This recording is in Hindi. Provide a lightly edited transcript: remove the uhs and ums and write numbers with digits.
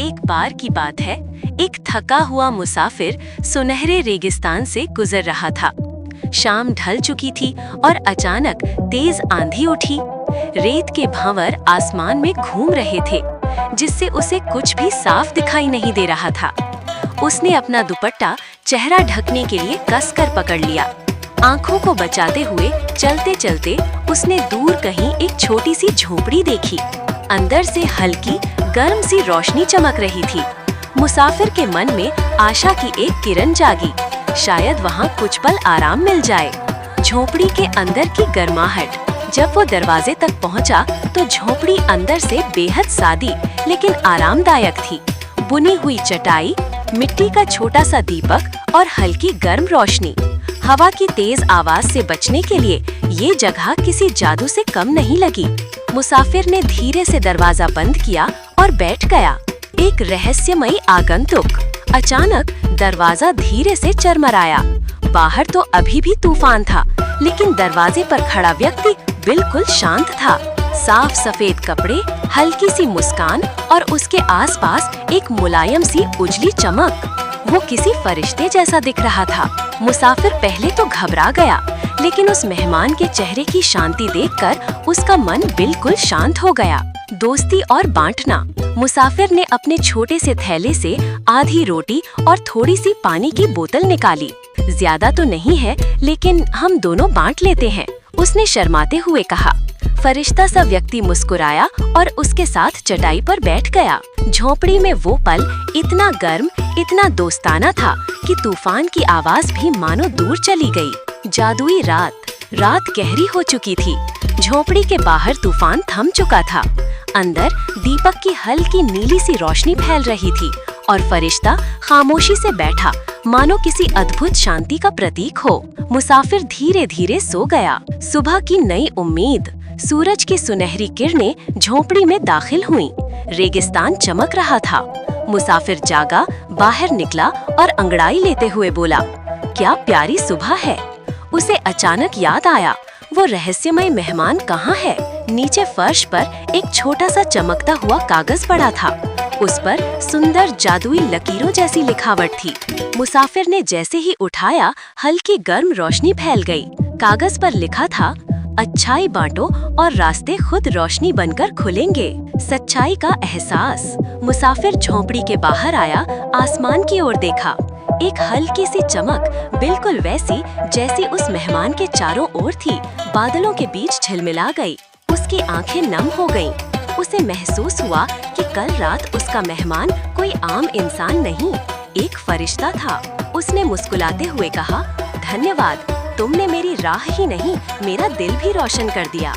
एक बार की बात है, एक थका हुआ मुसाफिर सुनहरे रेगिस्तान से गुजर रहा था। शाम ढल चुकी थी और अचानक तेज आंधी उठी। रेत के भंवर आसमान में घूम रहे थे, जिससे उसे कुछ भी साफ दिखाई नहीं दे रहा था। उसने अपना दुपट्टा चेहरा ढकने के लिए कसकर पकड़ लिया। आंखों को बचाते हुए चलते चलते उसने दूर कहीं एक छोटी सी झोपड़ी देखी। अंदर से हल्की गर्म सी रोशनी चमक रही थी। मुसाफिर के मन में आशा की एक किरण जागी, शायद वहाँ कुछ पल आराम मिल जाए। झोपड़ी के अंदर की गर्माहट। जब वो दरवाजे तक पहुँचा तो झोपड़ी अंदर से बेहद सादी लेकिन आरामदायक थी। बुनी हुई चटाई, मिट्टी का छोटा सा दीपक और हल्की गर्म रोशनी। हवा की तेज आवाज से बचने के लिए ये जगह किसी जादू से कम नहीं लगी। मुसाफिर ने धीरे से दरवाजा बंद किया और बैठ गया। एक रहस्यमयी आगंतुक। अचानक दरवाजा धीरे से चरमराया। बाहर तो अभी भी तूफान था, लेकिन दरवाजे पर खड़ा व्यक्ति बिल्कुल शांत था। साफ सफेद कपड़े, हल्की सी मुस्कान और उसके आसपास एक मुलायम सी उजली चमक। वो किसी फरिश्ते जैसा दिख रहा था। मुसाफिर पहले तो घबरा गया, लेकिन उस मेहमान के चेहरे की शांति देखकर उसका मन बिल्कुल शांत हो गया। दोस्ती और बांटना। मुसाफिर ने अपने छोटे से थैले से आधी रोटी और थोड़ी सी पानी की बोतल निकाली। ज्यादा तो नहीं है, लेकिन हम दोनों बांट लेते हैं, उसने शर्माते हुए कहा। फरिश्ता सा व्यक्ति मुस्कुराया और उसके साथ चटाई पर बैठ गया। झोपड़ी में वो पल इतना गर्म, इतना दोस्ताना था कि तूफान की आवाज भी मानो दूर चली गई। जादुई रात। रात गहरी हो चुकी थी। झोपड़ी के बाहर तूफान थम चुका था। अंदर दीपक की हल्की नीली सी रोशनी फैल रही थी और फरिश्ता खामोशी से बैठा, मानो किसी अद्भुत शांति का प्रतीक हो। मुसाफिर धीरे धीरे सो गया। सुबह की नई उम्मीद। सूरज की सुनहरी किरणें झोपड़ी में दाखिल हुईं। रेगिस्तान चमक रहा था। मुसाफिर जागा, बाहर निकला और अंगड़ाई लेते हुए बोला, क्या प्यारी सुबह है। उसे अचानक याद आया, वो रहस्यमय मेहमान कहाँ है। नीचे फर्श पर एक छोटा सा चमकता हुआ कागज पड़ा था। उस पर सुंदर जादुई लकीरों जैसी लिखावट थी। मुसाफिर ने जैसे ही उठाया, हल्की गर्म रोशनी फैल गई। कागज पर लिखा था, अच्छाई बांटो और रास्ते खुद रोशनी बनकर खुलेंगे। सच्चाई का एहसास। मुसाफिर झोपड़ी के बाहर आया, आसमान की ओर देखा। एक हल्की सी चमक, बिल्कुल वैसी जैसी उस मेहमान के चारों ओर थी, बादलों के बीच झिलमिला गई। उसकी आंखें नम हो गईं। उसे महसूस हुआ कि कल रात उसका मेहमान कोई आम इंसान नहीं, एक फरिश्ता था। उसने मुस्कुराते हुए कहा, धन्यवाद, तुमने मेरी राह ही नहीं, मेरा दिल भी रोशन कर दिया।